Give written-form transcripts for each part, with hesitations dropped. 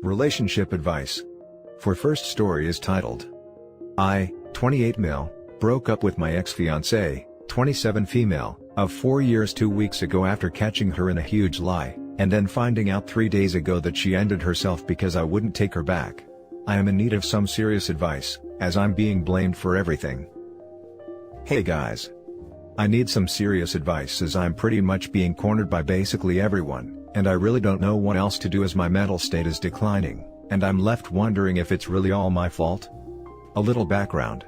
Relationship advice. For first story is titled, I, 28 male, broke up with my ex-fiancée, 27 female, of 4 years 2 weeks ago after catching her in a huge lie, and then finding out 3 days ago that she ended herself because I wouldn't take her back. I am in need of some serious advice, as I'm being blamed for everything. Hey guys. I need some serious advice as I'm pretty much being cornered by basically everyone, and I really don't know what else to do as my mental state is declining, and I'm left wondering if it's really all my fault. A little background.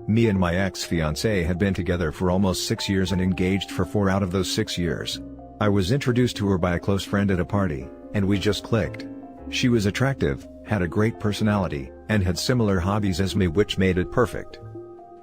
Me and my ex-fiancée had been together for almost 6 years and engaged for 4 out of those 6 years. I was introduced to her by a close friend at a party, and we just clicked. She was attractive, had a great personality, and had similar hobbies as me, which made it perfect.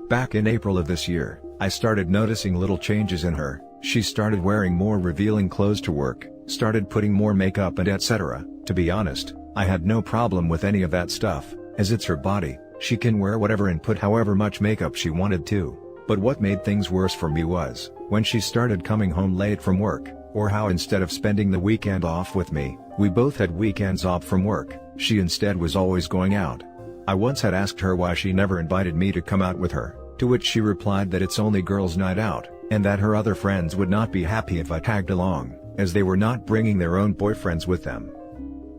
Back in April of this year, I started noticing little changes in her. She started wearing more revealing clothes to work, started putting more makeup and etc. To be honest, I had no problem with any of that stuff, as it's her body, she can wear whatever and put however much makeup she wanted to. But what made things worse for me was, when she started coming home late from work, or how instead of spending the weekend off with me, we both had weekends off from work, she instead was always going out. I once had asked her why she never invited me to come out with her, to which she replied that it's only girls' night out, and that her other friends would not be happy if I tagged along, as they were not bringing their own boyfriends with them.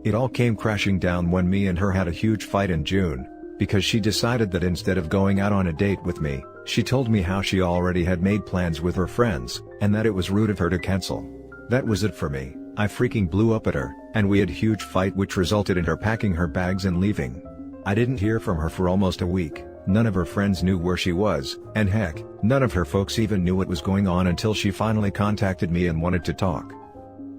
It all came crashing down when me and her had a huge fight in June, because she decided that instead of going out on a date with me, she told me how she already had made plans with her friends, and that it was rude of her to cancel. That was it for me. I freaking blew up at her, and we had a huge fight which resulted in her packing her bags and leaving. I didn't hear from her for almost a week. None of her friends knew where she was, and heck, none of her folks even knew what was going on until she finally contacted me and wanted to talk.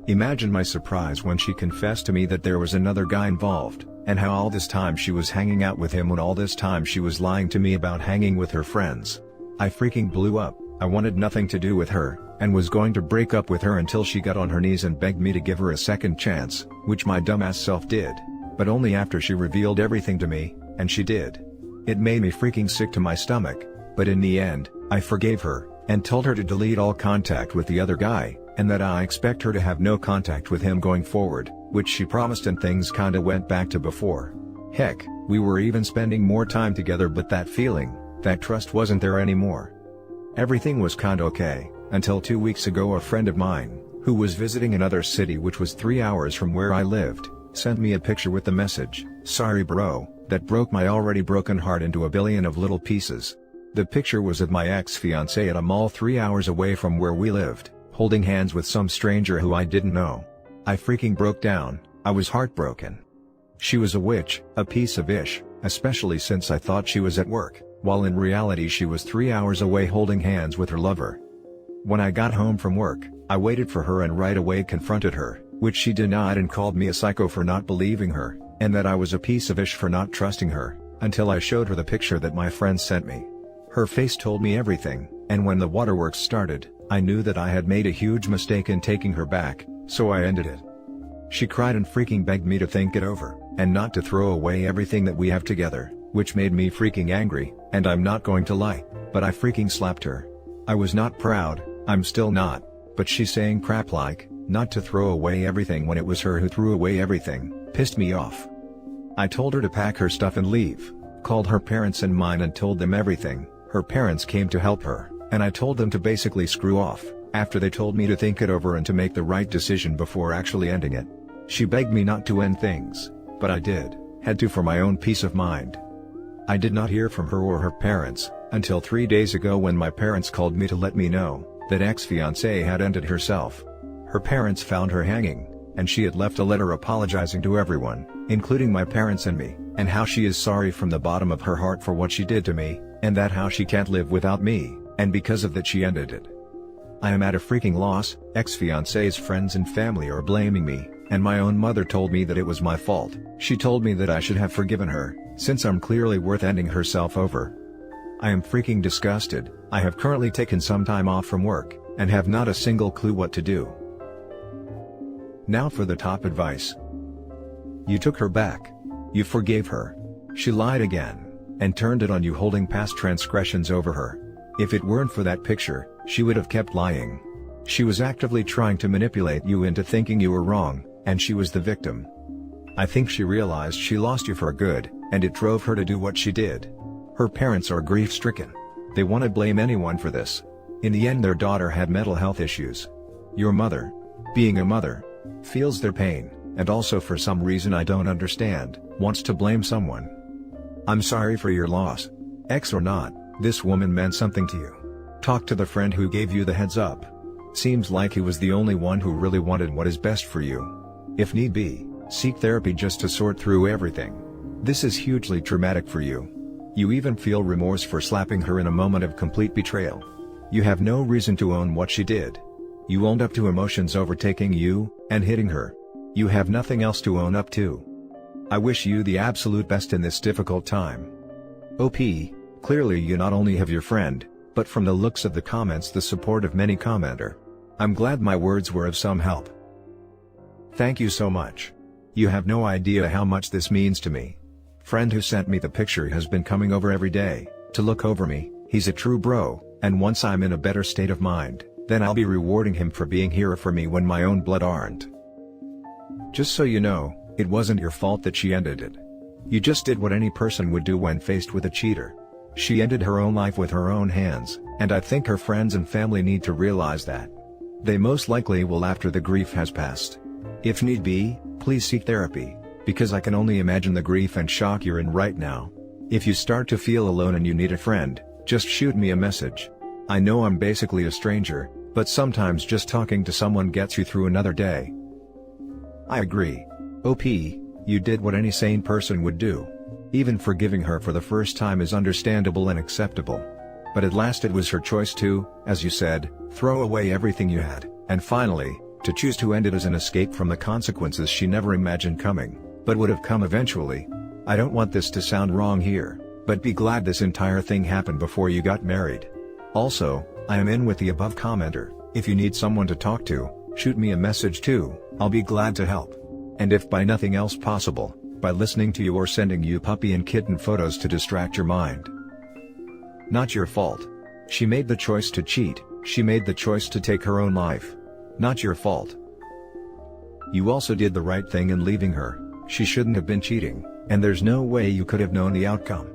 Imagine my surprise when she confessed to me that there was another guy involved, and how all this time she was hanging out with him when all this time she was lying to me about hanging with her friends. I freaking blew up. I wanted nothing to do with her, and was going to break up with her until she got on her knees and begged me to give her a second chance, which my dumbass self did, but only after she revealed everything to me, and she did. It made me freaking sick to my stomach, but in the end, I forgave her, and told her to delete all contact with the other guy, and that I expect her to have no contact with him going forward, which she promised, and things kinda went back to before. Heck, we were even spending more time together, but that feeling, that trust wasn't there anymore. Everything was kinda okay, until 2 weeks ago a friend of mine, who was visiting another city which was 3 hours from where I lived, sent me a picture with the message, "Sorry bro," that broke my already broken heart into a billion of little pieces. The picture was of my ex-fiancée at a mall 3 hours away from where we lived, holding hands with some stranger who I didn't know. I freaking broke down. I was heartbroken. She was a witch, a piece of ish, especially since I thought she was at work, while in reality she was 3 hours away holding hands with her lover. When I got home from work, I waited for her and right away confronted her, which she denied and called me a psycho for not believing her, and that I was a piece of ish for not trusting her, until I showed her the picture that my friend sent me. Her face told me everything, and when the waterworks started, I knew that I had made a huge mistake in taking her back, so I ended it. She cried and freaking begged me to think it over, and not to throw away everything that we have together, which made me freaking angry, and I'm not going to lie, but I freaking slapped her. I was not proud, I'm still not, but she saying crap like, not to throw away everything when it was her who threw away everything, pissed me off. I told her to pack her stuff and leave, called her parents and mine and told them everything. Her parents came to help her, and I told them to basically screw off, after they told me to think it over and to make the right decision before actually ending it. She begged me not to end things, but I did, had to for my own peace of mind. I did not hear from her or her parents, until 3 days ago when my parents called me to let me know that ex-fiancée had ended herself. Her parents found her hanging, and she had left a letter apologizing to everyone, including my parents and me, and how she is sorry from the bottom of her heart for what she did to me, and that how she can't live without me, and because of that she ended it. I am at a freaking loss. Ex-fiancée's friends and family are blaming me, and my own mother told me that it was my fault. She told me that I should have forgiven her, since I'm clearly worth ending herself over. I am freaking disgusted. I have currently taken some time off from work, and have not a single clue what to do. Now for the top advice. You took her back. You forgave her. She lied again, and turned it on you, holding past transgressions over her. If it weren't for that picture, she would have kept lying. She was actively trying to manipulate you into thinking you were wrong, and she was the victim. I think she realized she lost you for good, and it drove her to do what she did. Her parents are grief-stricken. They want to blame anyone for this. In the end, their daughter had mental health issues. Your mother, being a mother, feels their pain, and also for some reason I don't understand, wants to blame someone. I'm sorry for your loss. Ex or not, this woman meant something to you. Talk to the friend who gave you the heads up. Seems like he was the only one who really wanted what is best for you. If need be, seek therapy just to sort through everything. This is hugely traumatic for you. You even feel remorse for slapping her in a moment of complete betrayal. You have no reason to own what she did. You owned up to emotions overtaking you, and hitting her. You have nothing else to own up to. I wish you the absolute best in this difficult time. OP, clearly you not only have your friend, but from the looks of the comments the support of many commenter. I'm glad my words were of some help. Thank you so much. You have no idea how much this means to me. Friend who sent me the picture has been coming over every day, to look over me. He's a true bro, and once I'm in a better state of mind, then I'll be rewarding him for being here for me when my own blood aren't. Just so you know, it wasn't your fault that she ended it. You just did what any person would do when faced with a cheater. She ended her own life with her own hands, and I think her friends and family need to realize that. They most likely will after the grief has passed. If need be, please seek therapy, because I can only imagine the grief and shock you're in right now. If you start to feel alone and you need a friend, just shoot me a message. I know I'm basically a stranger, but sometimes just talking to someone gets you through another day. I agree. OP, you did what any sane person would do. Even forgiving her for the first time is understandable and acceptable. But at last it was her choice to, as you said, throw away everything you had, and finally, to choose to end it as an escape from the consequences she never imagined coming, but would have come eventually. I don't want this to sound wrong here, but be glad this entire thing happened before you got married. Also, I am in with the above commenter. If you need someone to talk to, shoot me a message too, I'll be glad to help. And if by nothing else possible, by listening to you or sending you puppy and kitten photos to distract your mind. Not your fault. She made the choice to cheat, she made the choice to take her own life. Not your fault. You also did the right thing in leaving her. She shouldn't have been cheating, and there's no way you could have known the outcome.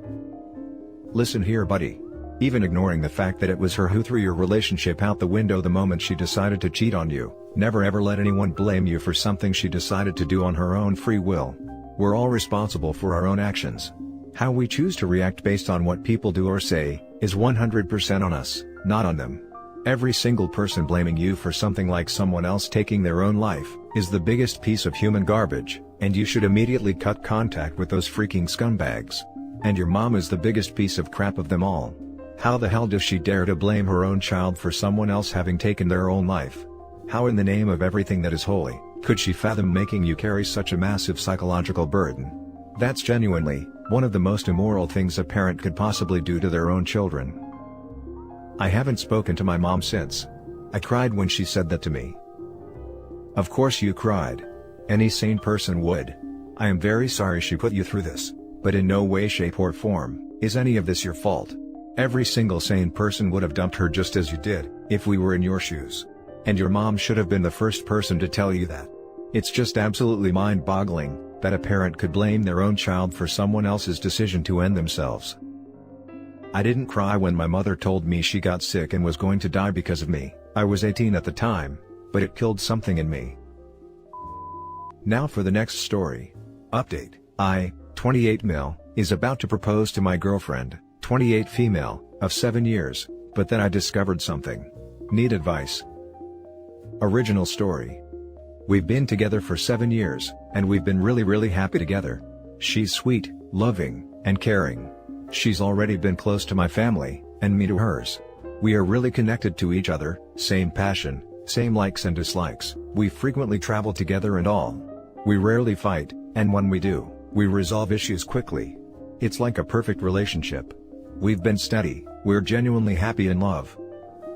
Listen here, buddy. Even ignoring the fact that it was her who threw your relationship out the window the moment she decided to cheat on you, never ever let anyone blame you for something she decided to do on her own free will. We're all responsible for our own actions. How we choose to react based on what people do or say, is 100% on us, not on them. Every single person blaming you for something like someone else taking their own life, is the biggest piece of human garbage, and you should immediately cut contact with those freaking scumbags. And your mom is the biggest piece of crap of them all. How the hell does she dare to blame her own child for someone else having taken their own life? How in the name of everything that is holy, could she fathom making you carry such a massive psychological burden? That's genuinely, one of the most immoral things a parent could possibly do to their own children. I haven't spoken to my mom since. I cried when she said that to me. Of course you cried. Any sane person would. I am very sorry she put you through this, but in no way, shape or form, is any of this your fault. Every single sane person would have dumped her just as you did, if we were in your shoes. And your mom should have been the first person to tell you that. It's just absolutely mind-boggling, that a parent could blame their own child for someone else's decision to end themselves. I didn't cry when my mother told me she got sick and was going to die because of me. I was 18 at the time, but it killed something in me. Now for the next story. Update. I, 28 mil, is about to propose to my girlfriend, 28 female, of 7 years, but then I discovered something. Need advice. Original story. We've been together for 7 years, and we've been really happy together. She's sweet, loving, and caring. She's already been close to my family, and me to hers. We are really connected to each other, same passion, same likes and dislikes, we frequently travel together and all. We rarely fight, and when we do, we resolve issues quickly. It's like a perfect relationship. We've been steady, we're genuinely happy in love.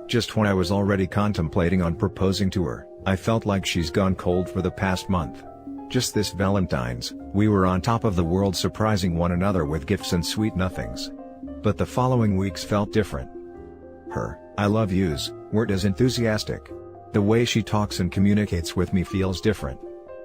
Just when I was already contemplating on proposing to her, I felt like she's gone cold for the past month. Just this Valentine's, we were on top of the world surprising one another with gifts and sweet nothings. But the following weeks felt different. Her "I love yous" weren't as enthusiastic. The way she talks and communicates with me feels different.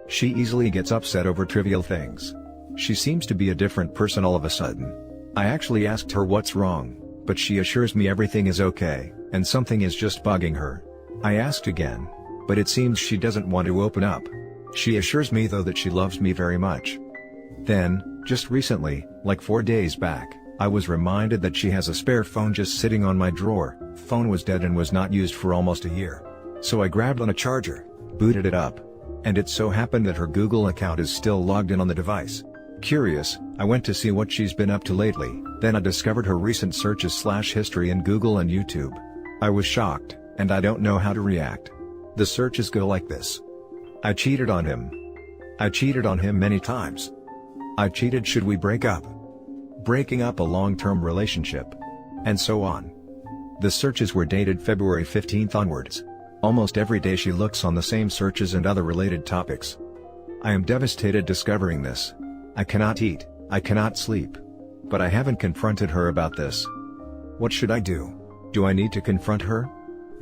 She easily gets upset over trivial things. She seems to be a different person all of a sudden. I actually asked her what's wrong, but she assures me everything is okay, and something is just bugging her. I asked again, but it seems she doesn't want to open up. She assures me though that she loves me very much. Then, just recently, like 4 days back, I was reminded that she has a spare phone just sitting on my drawer. Phone was dead and was not used for almost a year. So I grabbed on a charger, booted it up, and it so happened that her Google account is still logged in on the device. Curious, I went to see what she's been up to lately, then I discovered her recent searches/history in Google and YouTube. I was shocked, and I don't know how to react. The searches go like this. I cheated on him. I cheated on him many times. I cheated, should we break up? Breaking up a long-term relationship. And so on. The searches were dated February 15th onwards. Almost every day she looks on the same searches and other related topics. I am devastated discovering this. I cannot eat, I cannot sleep. But I haven't confronted her about this. What should I do? Do I need to confront her?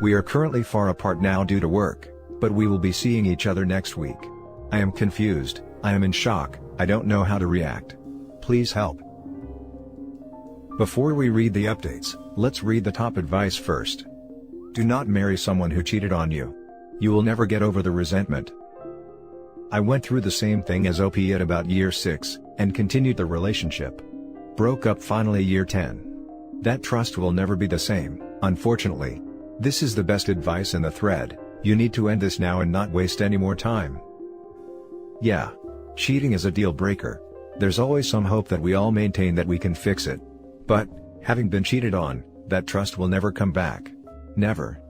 We are currently far apart now due to work, but we will be seeing each other next week. I am confused, I am in shock, I don't know how to react. Please help. Before we read the updates, let's read the top advice first. Do not marry someone who cheated on you. You will never get over the resentment. I went through the same thing as OP at about year 6, and continued the relationship. Broke up finally year 10. That trust will never be the same, unfortunately. This is the best advice in the thread. You need to end this now and not waste any more time. Yeah. Cheating is a deal breaker. There's always some hope that we all maintain that we can fix it. But, having been cheated on, that trust will never come back. Never.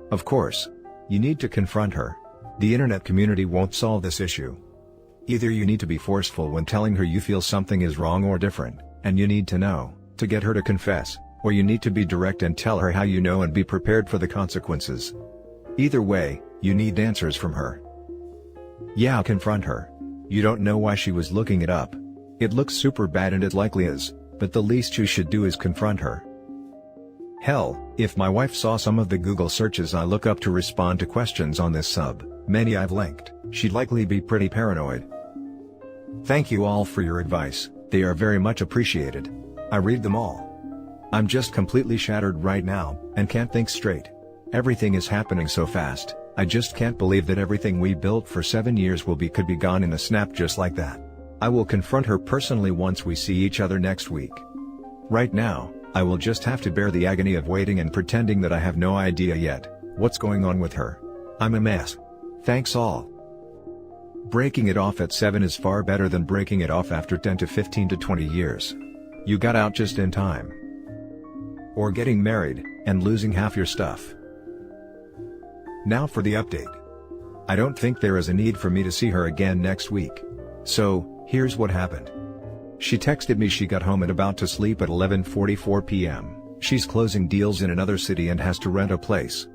Of course. You need to confront her. The internet community won't solve this issue. Either you need to be forceful when telling her you feel something is wrong or different, and you need to know, to get her to confess, or you need to be direct and tell her how you know and be prepared for the consequences. Either way, you need answers from her. Yeah, confront her. You don't know why she was looking it up. It looks super bad and it likely is, but the least you should do is confront her. Hell, if my wife saw some of the Google searches I look up to respond to questions on this sub, many I've linked, she'd likely be pretty paranoid. Thank you all for your advice, they are very much appreciated. I read them all. I'm just completely shattered right now, and can't think straight. Everything is happening so fast, I just can't believe that everything we built for 7 years could be gone in a snap just like that. I will confront her personally once we see each other next week. Right now, I will just have to bear the agony of waiting and pretending that I have no idea yet what's going on with her. I'm a mess. Thanks all. Breaking it off at 7 is far better than breaking it off after 10 to 15 to 20 years. You got out just in time. Or getting married, and losing half your stuff. Now for the update. I don't think there is a need for me to see her again next week. So, here's what happened. She texted me she got home and about to sleep at 11:44 p.m. She's closing deals in another city and has to rent a place.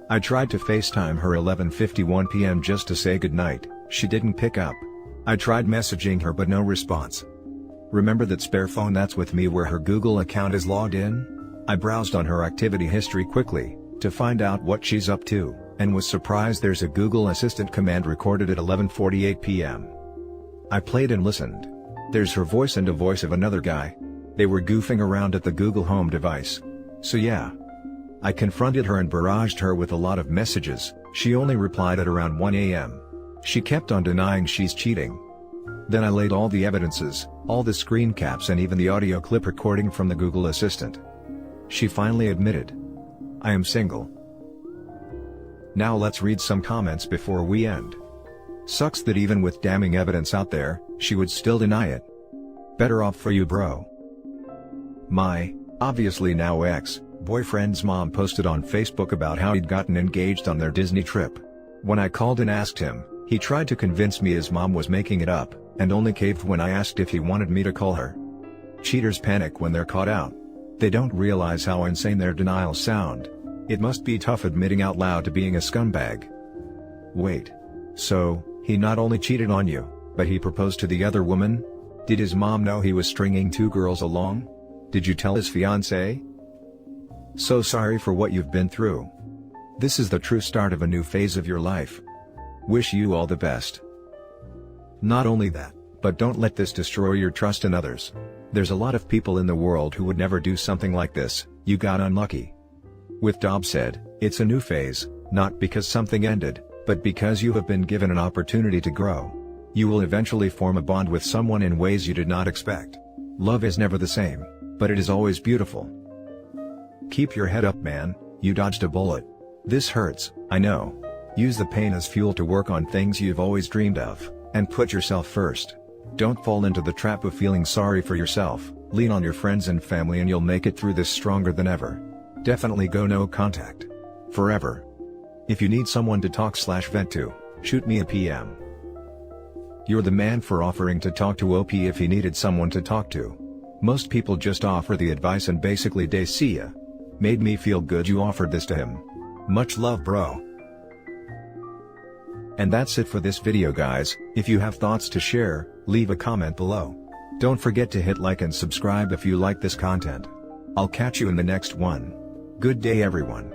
I tried to FaceTime her 11:51 p.m. just to say goodnight, she didn't pick up. I tried messaging her but no response. Remember that spare phone that's with me where her Google account is logged in? I browsed on her activity history quickly, to find out what she's up to, and was surprised there's a Google Assistant command recorded at 11:48 p.m. I played and listened. There's her voice and a voice of another guy. They were goofing around at the Google Home device. So yeah. I confronted her and barraged her with a lot of messages. She only replied at around 1 a.m. She kept on denying she's cheating. Then I laid all the evidences, all the screen caps and even the audio clip recording from the Google Assistant. She finally admitted. I am single. Now let's read some comments before we end. Sucks that even with damning evidence out there, she would still deny it. Better off for you, bro. My, obviously now ex-boyfriend's mom posted on Facebook about how he'd gotten engaged on their Disney trip. When I called and asked him, he tried to convince me his mom was making it up, and only caved when I asked if he wanted me to call her. Cheaters panic when they're caught out. They don't realize how insane their denials sound. It must be tough admitting out loud to being a scumbag. Wait. So, he not only cheated on you, but he proposed to the other woman? Did his mom know he was stringing 2 girls along? Did you tell his fiance? So sorry for what you've been through. This is the true start of a new phase of your life. Wish you all the best. Not only that, but don't let this destroy your trust in others. There's a lot of people in the world who would never do something like this. You got unlucky. With Dobbs said, it's a new phase, not because something ended, but because you have been given an opportunity to grow. You will eventually form a bond with someone in ways you did not expect. Love is never the same, but it is always beautiful. Keep your head up, man, you dodged a bullet. This hurts, I know. Use the pain as fuel to work on things you've always dreamed of, and put yourself first. Don't fall into the trap of feeling sorry for yourself. Lean on your friends and family and you'll make it through this stronger than ever. Definitely go no contact. Forever. If you need someone to talk/vent to, shoot me a PM. You're the man for offering to talk to OP if he needed someone to talk to. Most people just offer the advice and basically they see ya. Made me feel good you offered this to him. Much love, bro. And that's it for this video, guys. If you have thoughts to share, leave a comment below. Don't forget to hit like and subscribe if you like this content. I'll catch you in the next one. Good day, everyone.